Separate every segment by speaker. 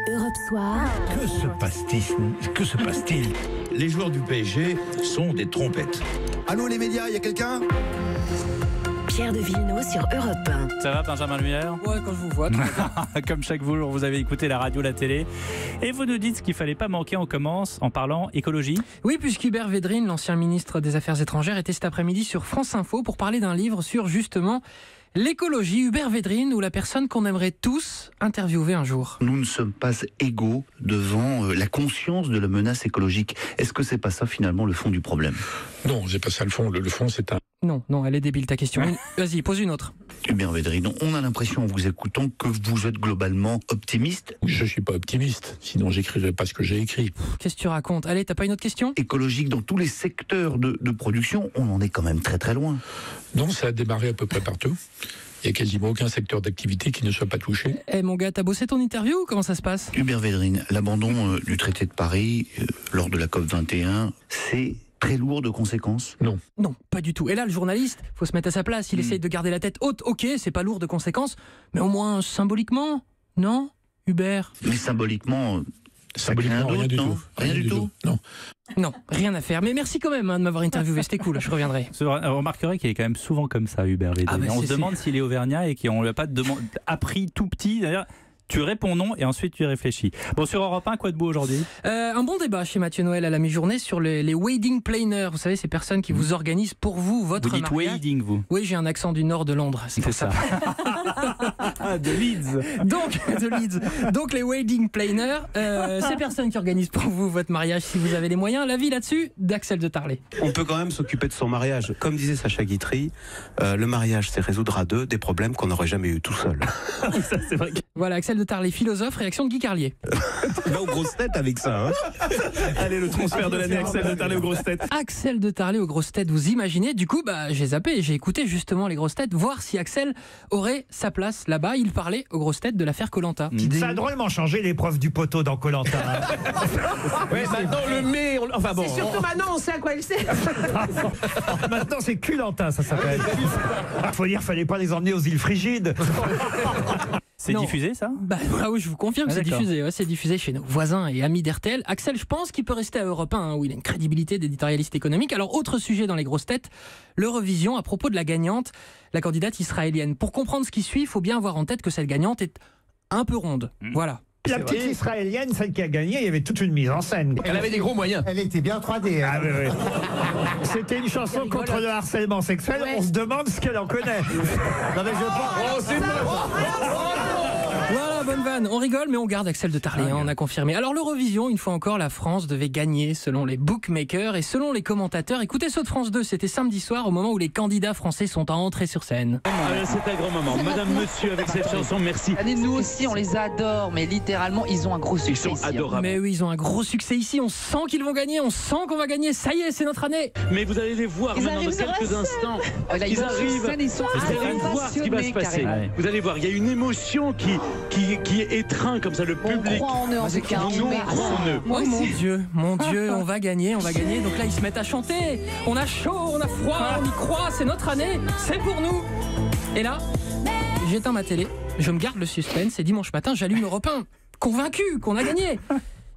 Speaker 1: Europe Soir.
Speaker 2: Que se passe-t-il? Les joueurs du PSG sont des trompettes.
Speaker 3: Allô les médias, il y a quelqu'un?
Speaker 1: Pierre de Villeneuve sur Europe 1.
Speaker 4: Ça va, Benjamin Muller?
Speaker 5: Ouais, quand je vous vois.
Speaker 4: Comme chaque jour, vous avez écouté la radio, la télé. Et vous nous dites ce qu'il fallait pas manquer. On commence en parlant écologie.
Speaker 5: Oui, puisqu'Hubert Védrine, l'ancien ministre des Affaires étrangères, était cet après-midi sur France Info pour parler d'un livre sur justement l'écologie. Hubert Védrine, ou la personne qu'on aimerait tous interviewer un jour.
Speaker 6: Nous ne sommes pas égaux devant la conscience de la menace écologique. Est-ce que c'est pas ça finalement le fond du problème?
Speaker 7: Non, c'est pas ça le fond. Le fond, c'est un...
Speaker 5: Non, elle est débile ta question. Vas-y, pose une autre.
Speaker 6: Hubert Védrine, on a l'impression en vous écoutant que vous êtes globalement optimiste.
Speaker 7: Je suis pas optimiste, sinon j'écrirais pas ce que j'ai écrit.
Speaker 5: Qu'est-ce que tu racontes? Allez, t'as pas une autre question?
Speaker 6: Écologique dans tous les secteurs de production, on en est quand même très très loin.
Speaker 7: Non, ça a démarré à peu près partout. Il n'y a quasiment aucun secteur d'activité qui ne soit pas touché.
Speaker 5: Eh mon gars, t'as bossé ton interview ou comment ça se passe?
Speaker 6: Hubert Védrine, l'abandon du traité de Paris lors de la COP21, c'est très lourd de conséquences?
Speaker 7: Non.
Speaker 5: Non, pas du tout. Et là, le journaliste, faut se mettre à sa place. Il essaye de garder la tête haute. Ok, c'est pas lourd de conséquences, mais au moins symboliquement, non, Hubert?
Speaker 6: Mais symboliquement...
Speaker 7: Symboliquement, rien du tout.
Speaker 6: Rien du tout.
Speaker 7: Non.
Speaker 5: Non, rien à faire. Mais merci quand même de m'avoir interviewé. C'était cool, je reviendrai.
Speaker 4: Vous remarquerez qu'il est quand même souvent comme ça, Hubert Védrine.
Speaker 5: Ah bah
Speaker 4: on se demande s'il est auvergnat et qu'on lui a pas appris tout petit. D'ailleurs, tu réponds non et ensuite tu y réfléchis. Bon, sur Europe 1, quoi de beau aujourd'hui?
Speaker 5: Un bon débat chez Mathieu Noël à la mi-journée sur les wedding planners. Vous savez, ces personnes qui vous organisent pour vous votre
Speaker 4: Vous dites
Speaker 5: mariage.
Speaker 4: wedding, vous?
Speaker 5: Oui, j'ai un accent du nord de Londres. C'est pour ça.
Speaker 4: De Leeds.
Speaker 5: Donc les wedding planners, ces personnes qui organisent pour vous votre mariage si vous avez les moyens. L'avis là-dessus d'Axel de Tarlet.
Speaker 8: On peut quand même s'occuper de son mariage. Comme disait Sacha Guitry, le mariage, c'est résoudre à deux des problèmes qu'on n'aurait jamais eu tout seul.
Speaker 4: Ça, c'est vrai.
Speaker 5: Voilà, Axel de Tarlet, philosophe, réaction de Guy Carlier.
Speaker 8: Va aux grosses têtes avec ça. Hein.
Speaker 4: Allez, le transfert de l'année, Axel de Tarlet aux grosses têtes.
Speaker 5: Axel de Tarlet aux grosses têtes, vous imaginez? Du coup, j'ai zappé et j'ai écouté justement les grosses têtes, voir si Axel aurait sa place là-bas. Il parlait aux grosses têtes de l'affaire Koh-Lanta.
Speaker 2: Ça a drôlement changé l'épreuve du poteau dans Koh-Lanta.
Speaker 9: Ouais, maintenant le mai, enfin bon.
Speaker 10: C'est surtout maintenant, on sait à quoi elle sert.
Speaker 2: Maintenant c'est Koh-Lanta, ça s'appelle. Faut dire, fallait pas les emmener aux îles Frigides.
Speaker 4: C'est
Speaker 5: Non.
Speaker 4: diffusé, ça?
Speaker 5: Oui, je vous confirme que c'est
Speaker 4: d'accord.
Speaker 5: diffusé. Ouais, c'est diffusé chez nos voisins et amis d'RTL. Axel, je pense qu'il peut rester à Europe 1, où il a une crédibilité d'éditorialiste économique. Alors, autre sujet dans les grosses têtes, l'Eurovision à propos de la gagnante, la candidate israélienne. Pour comprendre ce qui suit, il faut bien avoir en tête que cette gagnante est un peu ronde. Voilà.
Speaker 2: La petite israélienne, celle qui a gagné, il y avait toute une mise en scène.
Speaker 9: Elle avait des gros moyens.
Speaker 3: Elle était bien 3D.
Speaker 2: Ah, oui. C'était une chanson contre le harcèlement sexuel.
Speaker 10: Ouais.
Speaker 2: On se demande ce qu'elle en connaît. Non, mais je pense...
Speaker 9: Oh, c'est
Speaker 5: Voilà, bonne vanne. On rigole, mais on garde Axel de Tarlet, on a confirmé. Alors, l'Eurovision, une fois encore, la France devait gagner selon les bookmakers et selon les commentateurs. Écoutez ceux de France 2, c'était samedi soir, au moment où les candidats français sont entrés sur scène.
Speaker 11: C'est un grand moment. Madame, monsieur, avec cette chanson, merci.
Speaker 10: Nous aussi, on les adore, mais littéralement, ils ont un gros succès.
Speaker 11: Ils sont
Speaker 10: ici, hein.
Speaker 11: adorables.
Speaker 5: Mais oui, ils ont un gros succès ici. On sent qu'ils vont gagner, on sent qu'on va gagner. Ça y est, c'est notre année.
Speaker 11: Mais vous allez les voir
Speaker 10: Ils
Speaker 11: maintenant dans
Speaker 10: arrivent sur la
Speaker 11: quelques
Speaker 10: scène.
Speaker 11: instants.
Speaker 10: Là,
Speaker 11: Ils
Speaker 10: sont sur
Speaker 11: arrivent.
Speaker 10: scène, ils sont
Speaker 11: Vous allez voir ce qui va se passer.
Speaker 10: carrément.
Speaker 11: Vous allez voir, il y a une émotion qui étreint comme ça le
Speaker 10: On
Speaker 11: public.
Speaker 10: croit en eux, en tout cas.
Speaker 11: Nous, on croit en eux.
Speaker 5: Oh mon Dieu, on va gagner, on va gagner. Donc là, ils se mettent à chanter. On a chaud, on a froid, on y croit, c'est notre année, c'est pour nous. Et là, j'éteins ma télé, je me garde le suspense et dimanche matin, j'allume Europe 1, convaincu qu'on a gagné.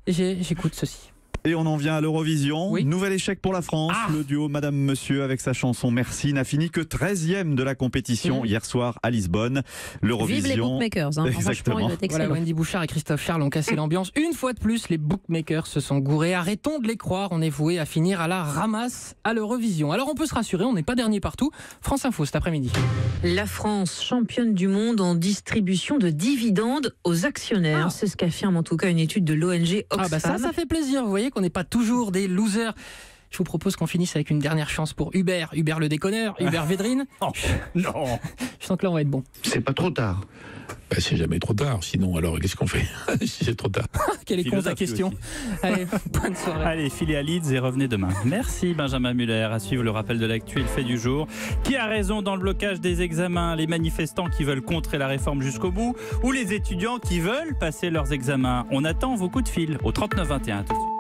Speaker 5: Et j'écoute ceci.
Speaker 12: Et on en vient à l'Eurovision.
Speaker 5: Oui.
Speaker 12: Nouvel échec pour la France. Le duo Madame Monsieur avec sa chanson Merci n'a fini que 13e de la compétition hier soir à Lisbonne. L'Eurovision.
Speaker 1: Vive les bookmakers. Hein.
Speaker 12: Exactement.
Speaker 1: Franchement, ils doivent être
Speaker 5: Voilà,
Speaker 1: excellents.
Speaker 5: Wendy Bouchard et Christophe Charles ont cassé l'ambiance. Une fois de plus, les bookmakers se sont gourés. Arrêtons de les croire, on est voué à finir à la ramasse à l'Eurovision. Alors on peut se rassurer, on n'est pas dernier partout. France Info cet après-midi.
Speaker 1: La France, championne du monde en distribution de dividendes aux actionnaires. C'est ce qu'affirme en tout cas une étude de l'ONG Oxfam.
Speaker 5: Ah bah ça fait plaisir. Vous voyez qu'on n'est pas toujours des losers. Je vous propose qu'on finisse avec une dernière chance pour Hubert le déconneur, Hubert Védrine.
Speaker 4: Non.
Speaker 5: Je sens que là on va être bon.
Speaker 6: C'est pas trop tard.
Speaker 7: Bah, c'est jamais trop tard. Sinon, alors, qu'est-ce qu'on fait si c'est trop tard?
Speaker 5: Quelle est con ta
Speaker 4: Philosophie
Speaker 5: question.
Speaker 4: aussi.
Speaker 5: Allez, bonne soirée.
Speaker 4: Allez, filez à Leeds et revenez demain. Merci Benjamin Muller. À suivre le rappel de l'actu et le fait du jour. Qui a raison dans le blocage des examens? Les manifestants qui veulent contrer la réforme jusqu'au bout ou les étudiants qui veulent passer leurs examens? On attend vos coups de fil au 39 21. Tout de suite.